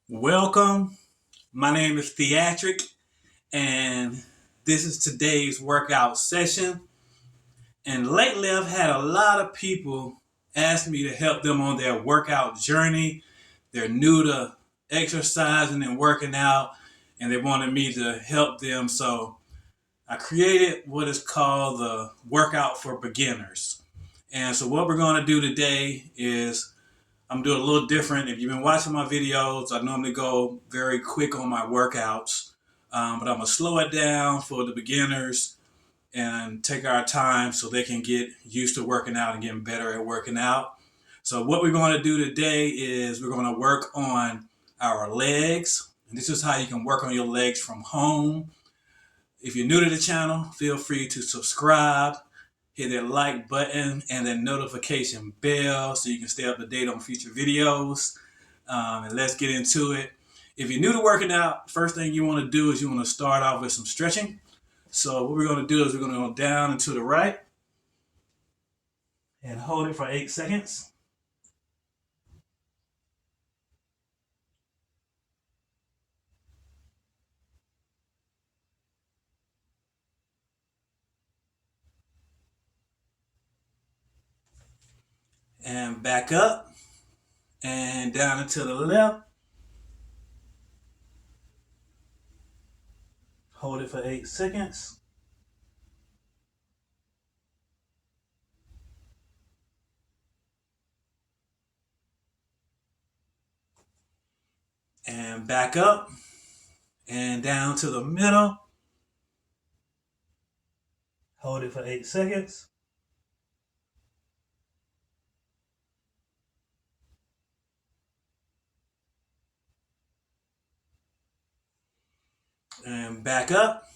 Welcome. My name is Theatric, and this is today's workout session. And lately, I've had a lot of people ask me to help them on their workout journey. They're new to exercising and working out, and they wanted me to help them. So I created what is called the workout for beginners. And so, what we're going to do today is I'm doing a little different. If you've been watching my videos, I normally go very quick on my workouts, but I'm gonna slow it down for the beginners and take our time so they can get used to working out and getting better at working out. So what we're going to do today is we're going to work on our legs. And this is how you can work on your legs from home. If you're new to the channel, feel free to subscribe, hit that like button and that notification bell so you can stay up to date on future videos. And let's get into it. If you're new to working out, first thing you want to do is you want to start off with some stretching. So what we're going to do is we're going to go down and to the right and hold it for 8 seconds. And back up and down and to the left. Hold it for 8 seconds. And back up and down to the middle. Hold it for 8 seconds. And back up.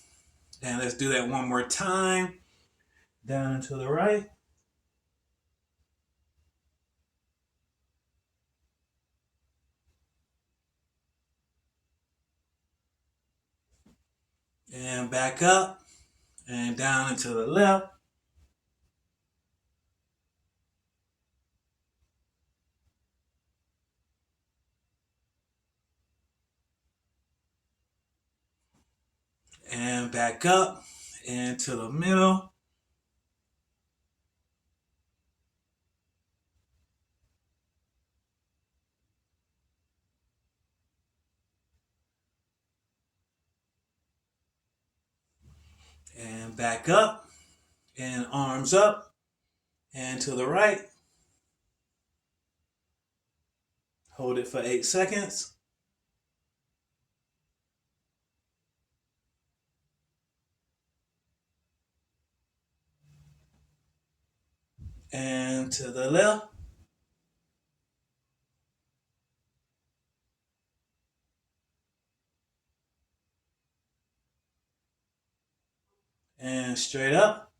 And let's do that one more time. Down and to the right. And back up. And down and to the left. And back up. And to the middle. And back up. And arms up. And to the right. Hold it for 8 seconds. And to the left. And straight up.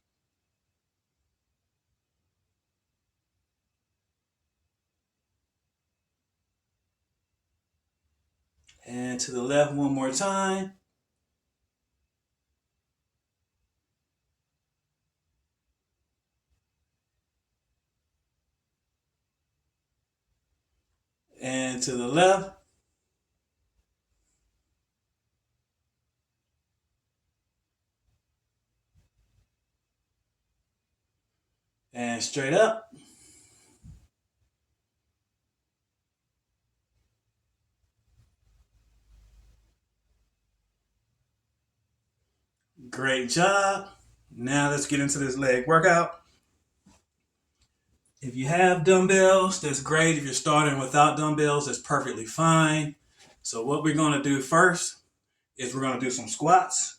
And to the left one more time. And to the left. And straight up. Great job. Now let's get into this leg workout. If you have dumbbells, that's great. If you're starting without dumbbells, that's perfectly fine. So what we're going to do first is we're going to do some squats.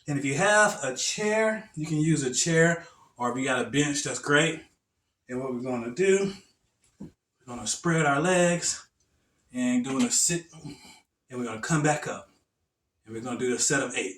And if you have a chair, you can use a chair, or if you got a bench, that's great. And what we're going to do, we're going to spread our legs and doing a sit, and we're going to come back up. And we're going to do a set of 8.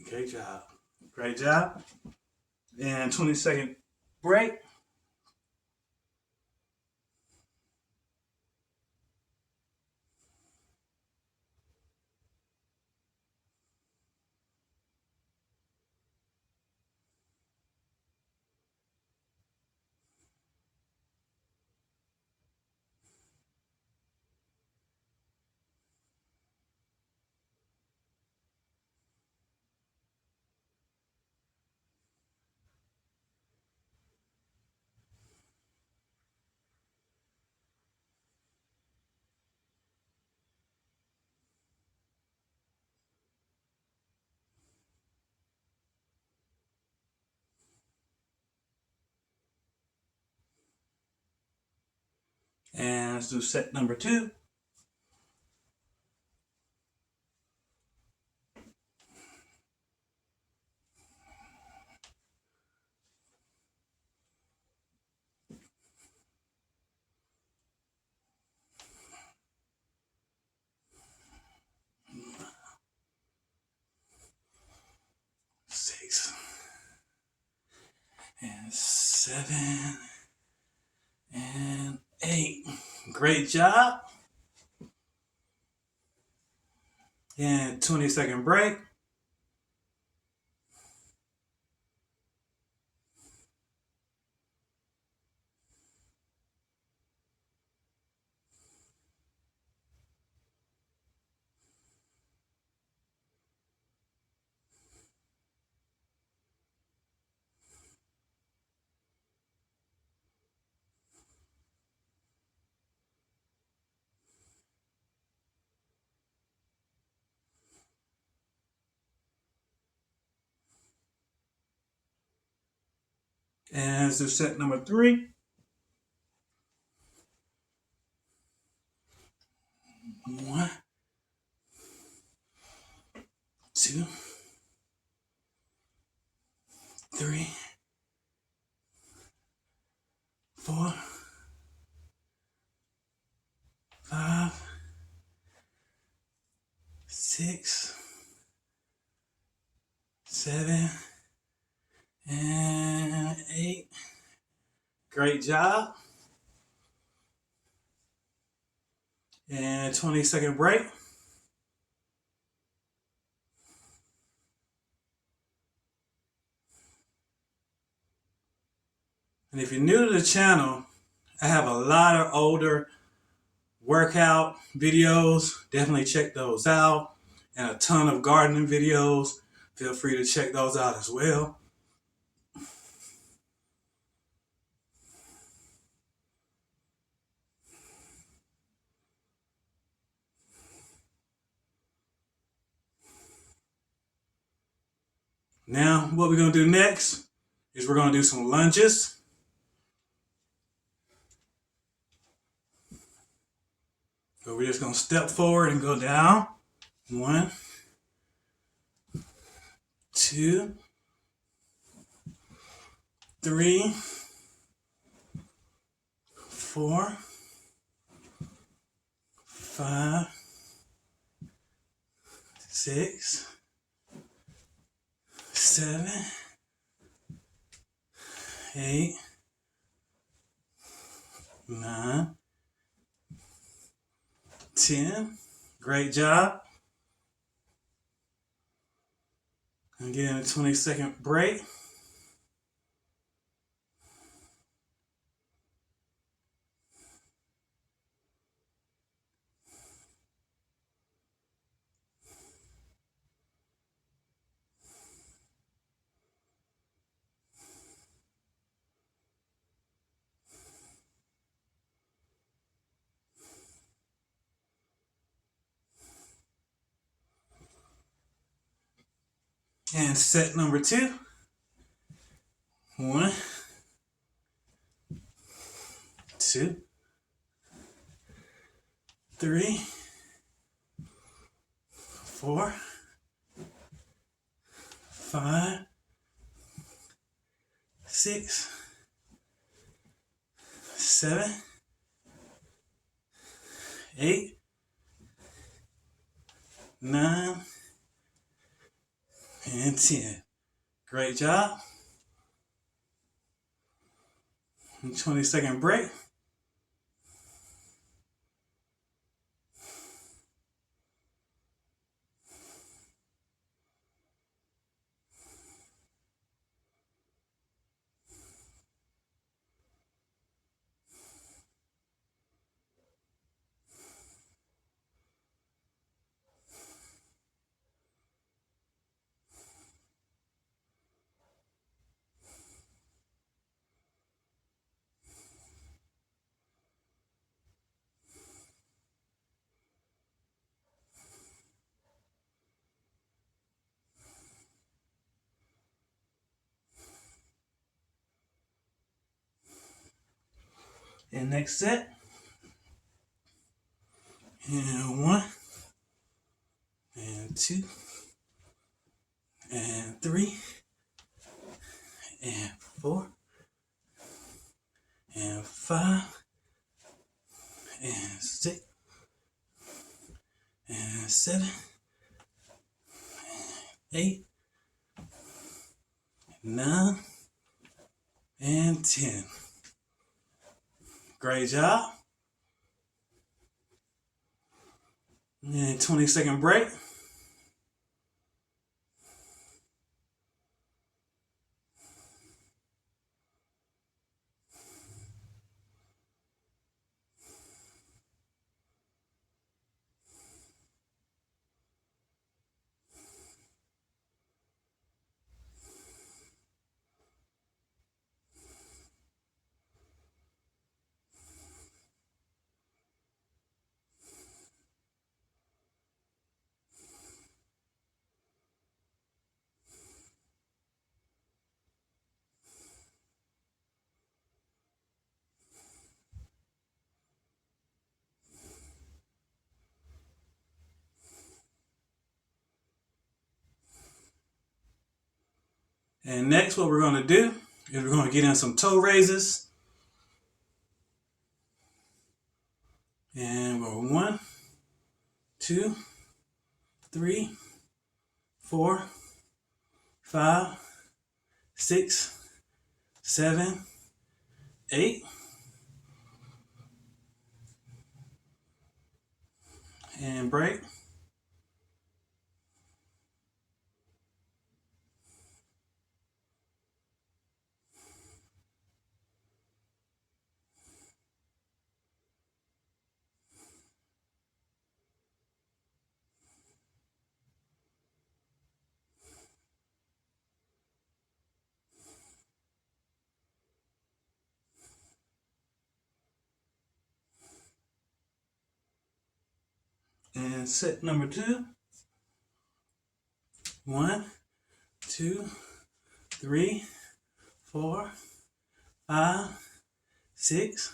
Great job. Great job. And 20-second break. And let's do set number 2. Six and 7 and 8. Great job. And 20-second break. And let's do set number 3. 1, 2, 3, 4, 5, 6, 7, and 8. Great job. And 20-second break. And if you're new to the channel, I have a lot of older workout videos. Definitely check those out. And a ton of gardening videos. Feel free to check those out as well. Now, what we're going to do next is we're going to do some lunges. So we're just going to step forward and go down. 1, 2, 3, 4, 5, 6, 7, 8, 9, 10. Great job. And get a 20-second break. And set number 2. 1, 2, 3, 4, 5, 6, 7, 8, 9, and 10. Great job. 20-second break. And next set. And 1, and 2, and 3, and 4, and 5, and 6, and 7, 8, 9, and 10. Great job. And 20-second break. And next, what we're going to do is we're going to get in some toe raises. And we're 1, 2, 3, 4, 5, 6, 7, 8. And break. And set number 2. 1, 2, 3, 4, 5, 6,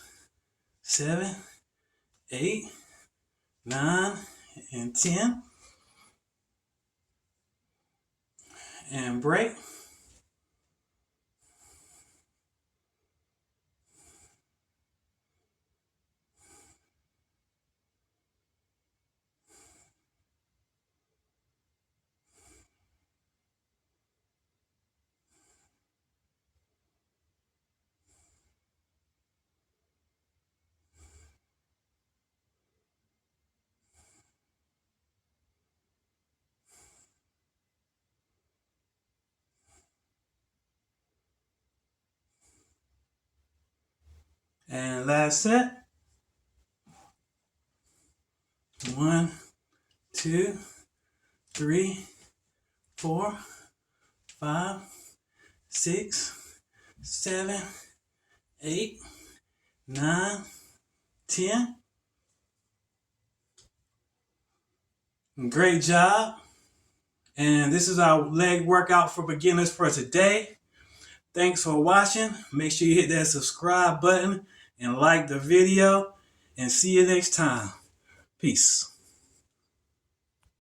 7, 8, 9, and 10. And break. And last set. 1, 2, 3, 4, 5, 6, 7, 8, 9, 10. Great job. And this is our leg workout for beginners for today. Thanks for watching. Make sure you hit that subscribe button and like the video. And see you next time. Peace.